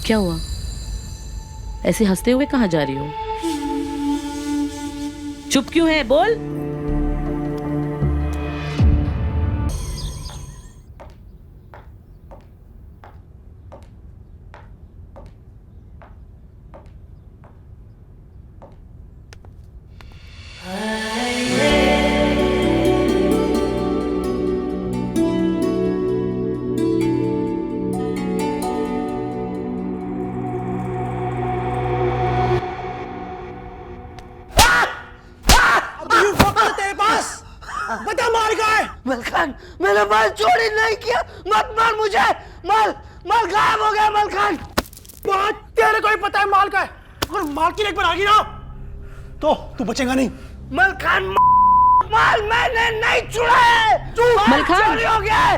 क्या हुआ? ऐसे हंसते हुए कहाँ जा रही हो? चुप क्यों है? बोल। बता माल कहाँ है? मलखान, मैंने माल चोरी नहीं किया। मत मार मुझे। माल माल गायब हो गया मलखान। बात तेरे को ही पता है माल का है। अगर माल की लेक पर आ गई ना तो तू बचेगा नहीं। मलखान, माल मैंने नहीं चुरा है। मलखान! चोरी हो गया है।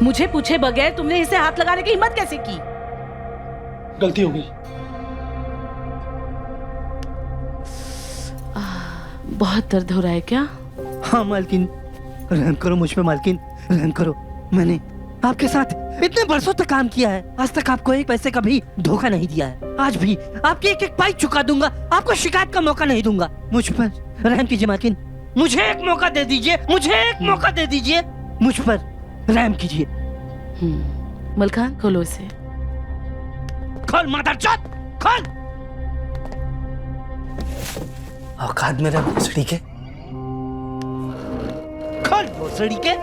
मुझे पूछे बगैर तुमने इसे हाथ लगाने की हिम्मत कैसे की? गलती हो गई। बहुत दर्द हो रहा है क्या? हाँ मालकिन, रहम करो मुझ पे मालकिन, रहम करो। मैंने आपके साथ इतने बरसों तक काम किया है, आज तक आपको एक पैसे का भी धोखा नहीं दिया है। आज भी आपकी एक एक पाई चुका दूंगा, आपको शिकायत का मौका नहीं दूंगा। मुझ पर रहम कीजिए मालकिन, मुझे एक मौका दे दीजिए, मुझे एक मौका दे दीजिए, मुझ पर रहम कीजिए। मलखान, खोलो इसे। खोल मादरचोद, खोल। औकात मेरा भोसड़ी के, खोल भोसड़ी के।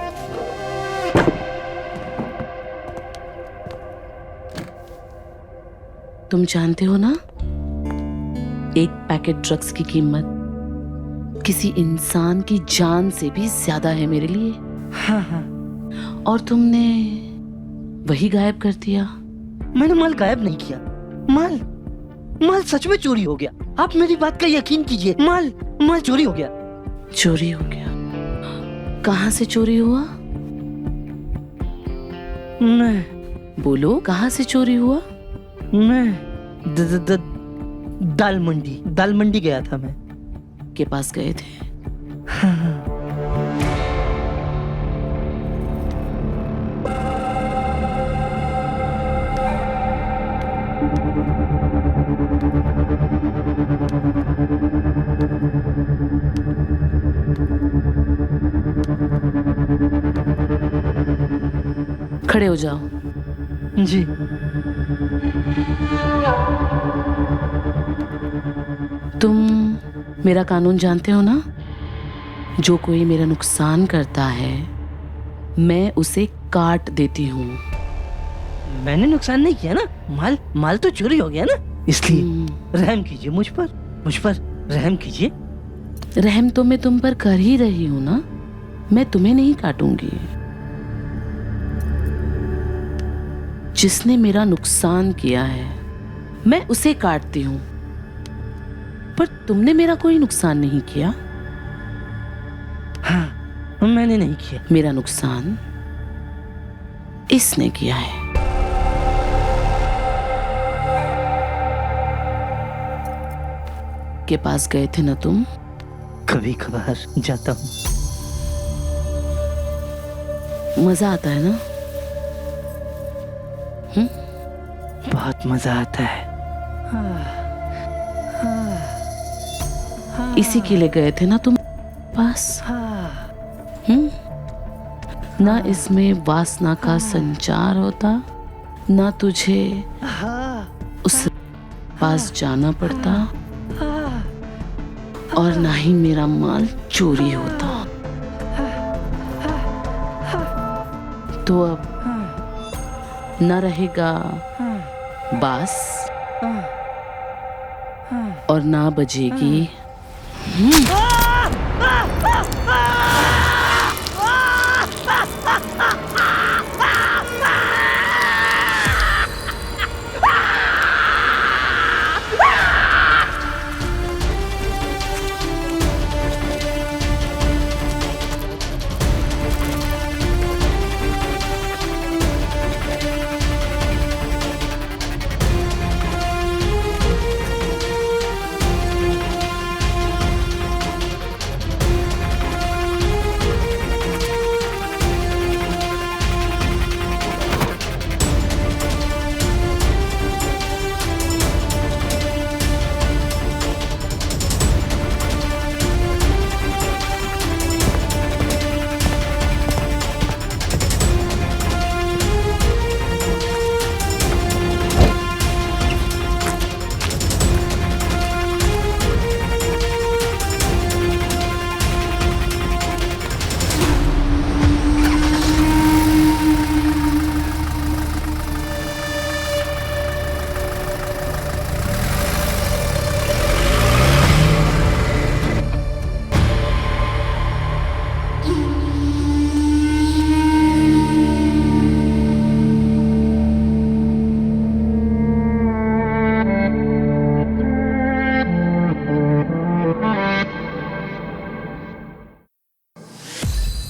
तुम जानते हो ना, एक पैकेट ड्रग्स की कीमत किसी इंसान की जान से भी ज्यादा है मेरे लिए। हाँ हाँ। और तुमने वही गायब कर दिया। मैंने माल गायब नहीं किया। माल सच में चोरी हो गया। आप मेरी बात का यकीन कीजिए, माल चोरी हो गया। चोरी हो गया? कहाँ से चोरी हुआ? मैं बोलो, कहाँ से चोरी हुआ? दाल मंडी गया था मैं। के पास गए थे? खड़े हो जाओ। जी। तुम मेरा कानून जानते हो ना? जो कोई मेरा नुकसान करता है मैं उसे काट देती हूँ। मैंने नुकसान नहीं किया ना, माल तो चोरी हो गया ना, इसलिए रहम कीजिए मुझ पर रहम कीजिए। रहम तो मैं तुम पर कर ही रही हूँ ना, मैं तुम्हें नहीं काटूंगी। जिसने मेरा नुकसान किया है मैं उसे काटती हूँ, पर तुमने मेरा कोई नुकसान नहीं किया। हाँ, मैंने नहीं किया। मेरा नुकसान इसने किया है। के पास गए थे ना तुम? कभी कभार जाता हूँ। मजा आता है ना? बहुत मजा आता है। इसी के लिए गए थे ना तुम पास? ना इसमें वासना का संचार होता, ना तुझे उस पास जाना पड़ता, और ना ही मेरा माल चोरी होता। तो अब न रहेगा बास और ना बजेगी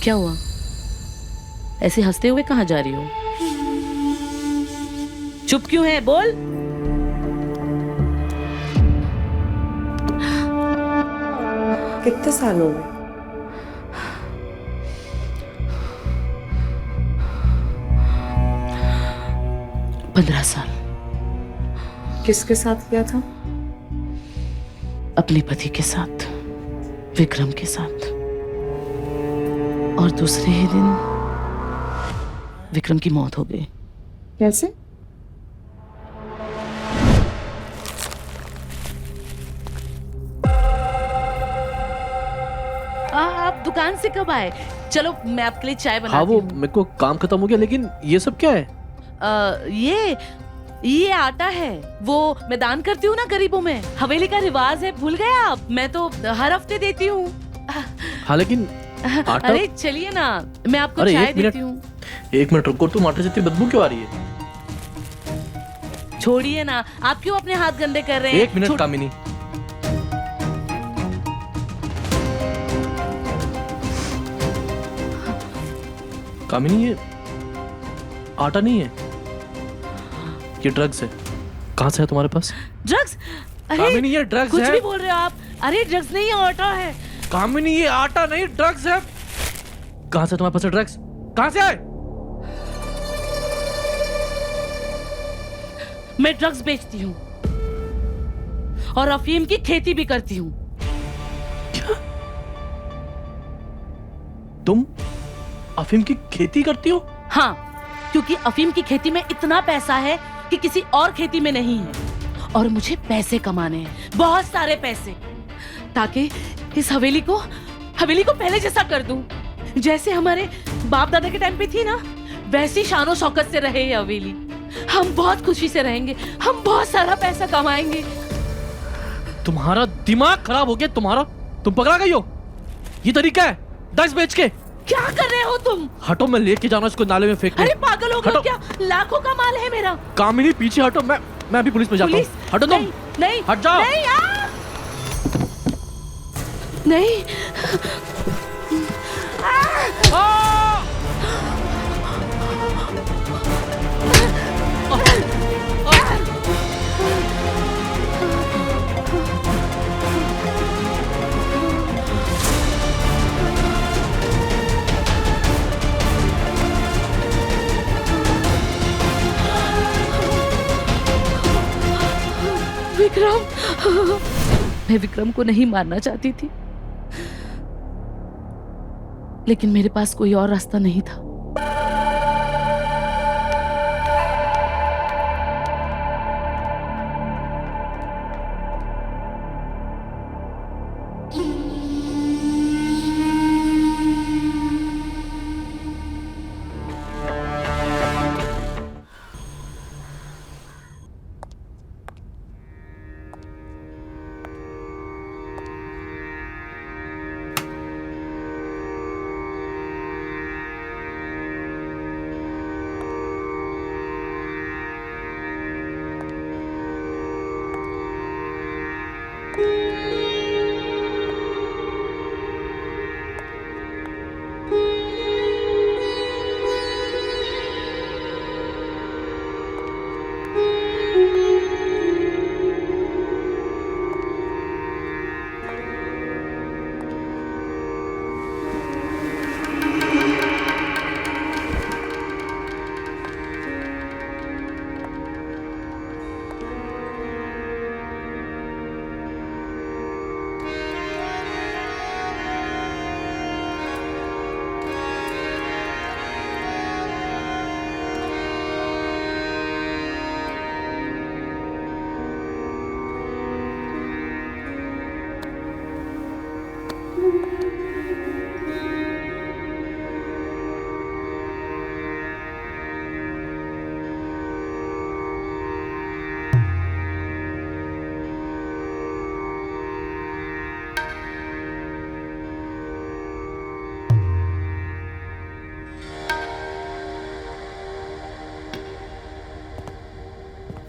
क्या हुआ? ऐसे हंसते हुए कहाँ जा रही हो? चुप क्यों है? बोल। कितने साल हो गए? पंद्रह साल। किसके साथ किया था? अपने पति के साथ, विक्रम के साथ। और दूसरे ही दिन विक्रम की मौत हो गई। कैसे? आप दुकान से कब आए? चलो मैं आपके लिए चाय बनाती हाँ वो हूँ। मेरे को काम खत्म हो गया, लेकिन ये सब क्या है? ये आटा है, वो मैं दान करती हूँ ना गरीबों में। हवेली का रिवाज है, भूल गए आप? मैं तो हर हफ्ते देती हूँ। हाँ लेकिन आटा। अरे चलिए ना, मैं आपको अरे, चाय एक मिनट। देती हूँ। एक मिनट रुको, तुम आटे से इतनी बदबू क्यों आ रही है? छोड़िए ना, आप क्यों अपने हाथ गंदे कर रहे हैं? एक मिनट कामिनी, कामिनी ये आटा नहीं है, ये ड्रग्स है। कहाँ से है तुम्हारे पास? ड्रग्स? कामिनी ये ड्रग्स कुछ है। भी बोल रहे हो आप? अरे ड्रग्स नहीं है, आटा है। कामिनी ये आटा नहीं ड्रग्स है। कहाँ से तुम्हारे पास ड्रग्स? कहाँ से आए? मैं ड्रग्स बेचती हूँ और अफीम की खेती भी करती हूँ। तुम अफीम की खेती करती हो? हाँ, क्योंकि अफीम की खेती में इतना पैसा है कि किसी और खेती में नहीं है। और मुझे पैसे कमाने हैं, बहुत सारे पैसे, ताकि इस हवेली को पहले जैसा कर दूं। जैसे हमारे बाप दादा के टाइम पे थी ना, वैसी शानो शौकत से रहे ये हवेली। हम बहुत खुशी से रहेंगे, हम बहुत सारा पैसा कमाएंगे। तुम्हारा दिमाग खराब हो गया तुम्हारा। तुम पकड़ा गई हो। ये तरीका है ड्रग्स बेच के? क्या कर रहे हो तुम? हटो, मैं लेके जाना इसको नाले में फेंकने। अरे पागल हो गए हटो। क्या? लाखों का माल है मेरा। कामिनी पीछे हटो, मैं अभी पुलिस में जाता हूँ। पुलिस? हटो तुम। नहीं, नहीं, हट जाओ। नहीं, नहीं। विक्रम, मैं विक्रम को नहीं मारना चाहती थी, लेकिन मेरे पास कोई और रास्ता नहीं था।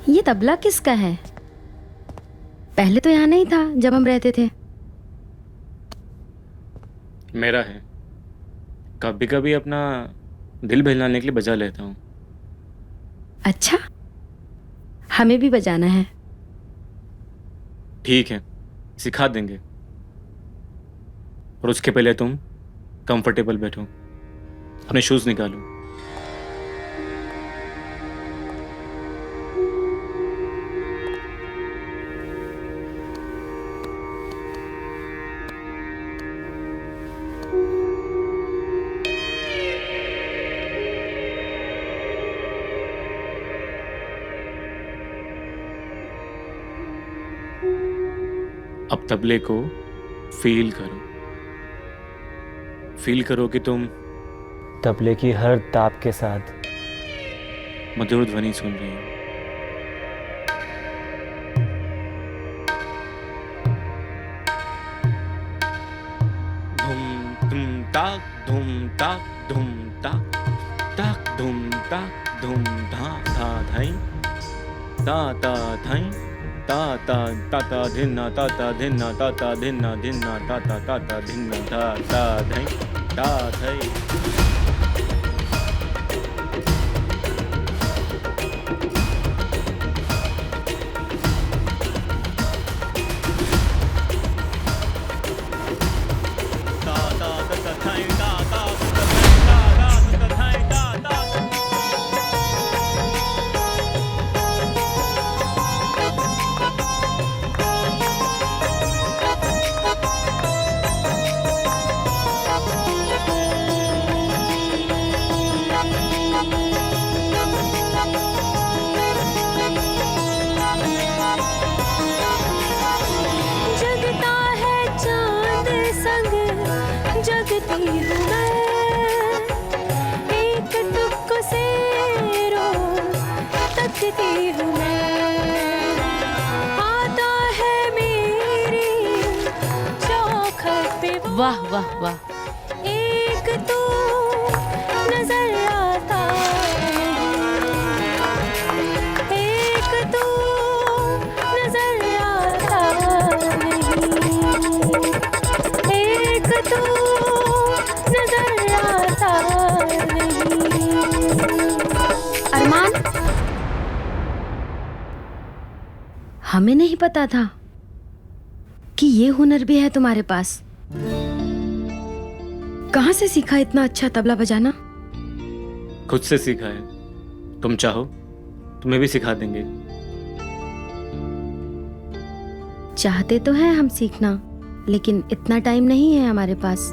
ये तबला किसका है? पहले तो यहाँ नहीं था जब हम रहते थे। मेरा है। कभी कभी अपना दिल बहलाने के लिए बजा लेता हूँ। अच्छा, हमें भी बजाना है। ठीक है, सिखा देंगे। और उसके पहले तुम कंफर्टेबल बैठो, अपने शूज निकालो। अब तबले को फील करो। फील करो कि तुम तबले की हर ताप के साथ मधुर ध्वनि सुन रही हो। धुम ताक धुम ताक धुम ताक ताक धुम ताक धुम धा धा धाई ता ता धाई ता ता ता ता धिन्ना ता ता धिन्ना ता ता धिन्ना धिन्ना ता ता धिन्ना ता ता धाई ता धाई। जगता है चांद संग जगती हूँ मैं, एक टुक से रोज तकती हूँ मैं। आता है मेरी चौखट पे वो वाह वाह वाह। एक तू नजर आता नहीं, एक तू नजर आता नहीं, एक तू नजर आता नहीं। अरमान, हमें नहीं पता था कि ये हुनर भी है तुम्हारे पास। कहाँ से सीखा इतना अच्छा तबला बजाना? खुद से सीखा है। तुम चाहो तुम्हें भी सिखा देंगे। चाहते तो हैं हम सीखना, लेकिन इतना टाइम नहीं है हमारे पास।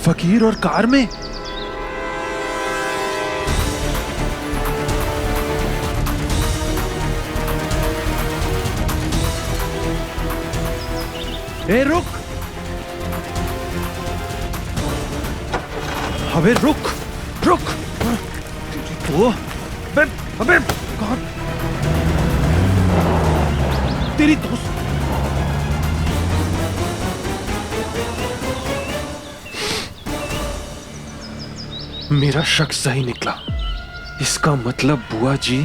फकीर और कार में? ए रुक! अबे रुक! रुक! वो अबे अबे कौन? तेरी दोस्त? मेरा शक सही निकला। इसका मतलब बुआ जी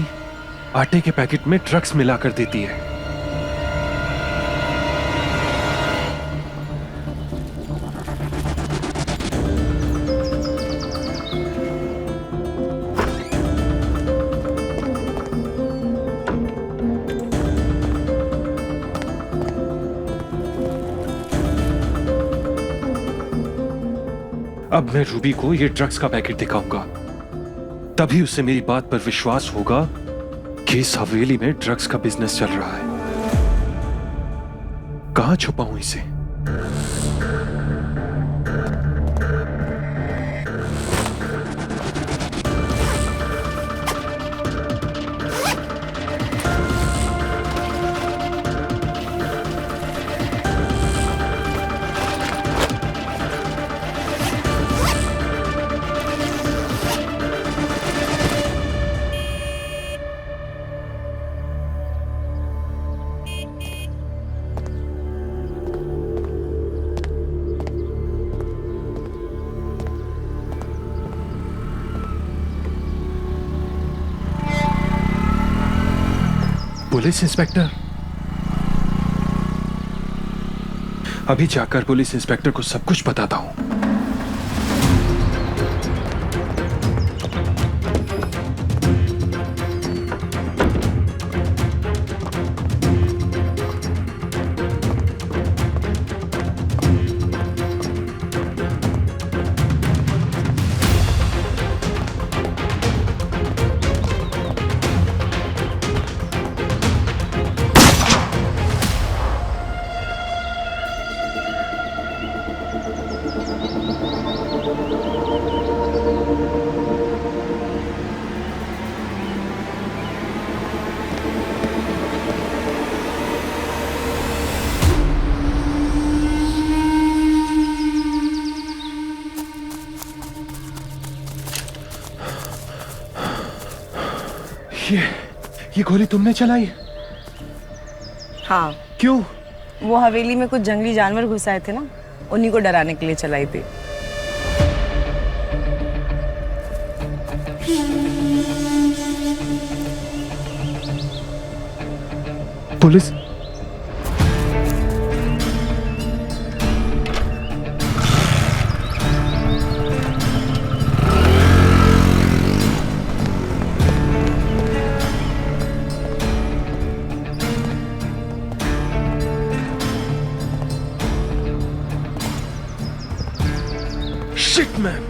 आटे के पैकेट में ड्रग्स मिला कर देती है। अब मैं रूबी को ये ड्रग्स का पैकेट दिखाऊंगा, तभी उसे मेरी बात पर विश्वास होगा कि इस हवेली में ड्रग्स का बिजनेस चल रहा है। कहां छुपाऊं इसे? Police inspector? अभी जाकर पुलिस इंस्पेक्टर को सब कुछ बताता हूं। ये गोली तुमने चलाई? हाँ। क्यों? वो हवेली में कुछ जंगली जानवर घुस आए थे ना, उन्हीं को डराने के लिए चलाई थी। Police? Shit, man!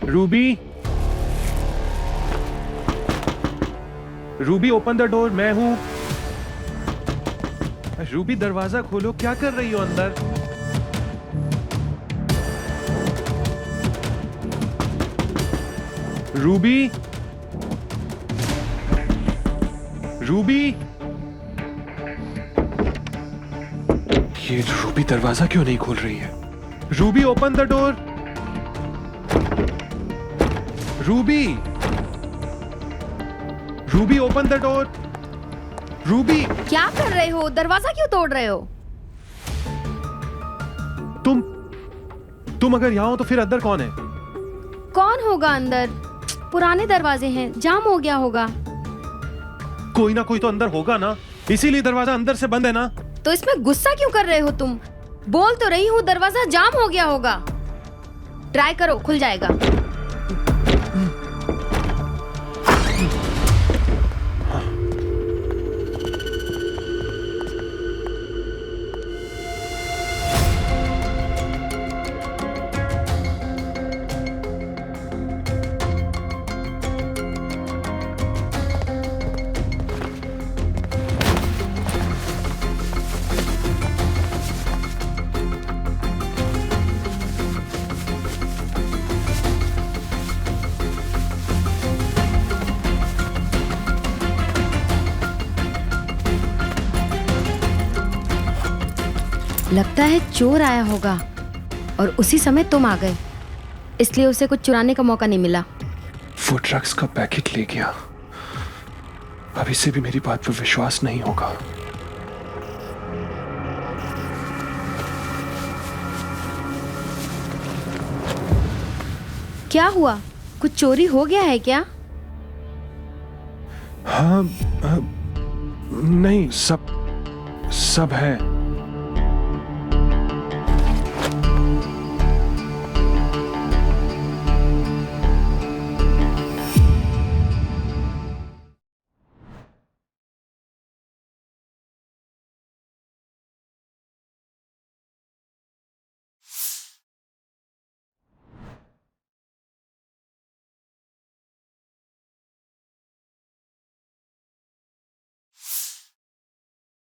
Ruby, Ruby open the door, मैं हूं। रूबी दरवाजा खोलो, क्या कर रही हो अंदर? रूबी, रूबी, ये रूबी दरवाजा क्यों नहीं खोल रही है? Ruby open the door. Ruby, Ruby open the door. Ruby, क्या कर रहे हो? दरवाजा क्यों तोड़ रहे हो? तुम अगर यहाँ हो तो फिर अंदर कौन है? कौन होगा अंदर? पुराने दरवाजे हैं, जाम हो गया होगा। कोई ना कोई तो अंदर होगा ना, इसीलिए दरवाजा अंदर से बंद है ना। तो इसमें गुस्सा क्यों कर रहे हो तुम? बोल तो रही हूँ दरवाजा जाम हो गया होगा। ट्राई करो, खुल जाएगा। लगता है चोर आया होगा और उसी समय तुम आ गए, इसलिए उसे कुछ चुराने का मौका नहीं मिला। वो ड्रग्स का पैकेट ले गया। अब इसे भी मेरी बात पर विश्वास नहीं होगा। क्या हुआ, कुछ चोरी हो गया है क्या? हाँ, नहीं, सब है।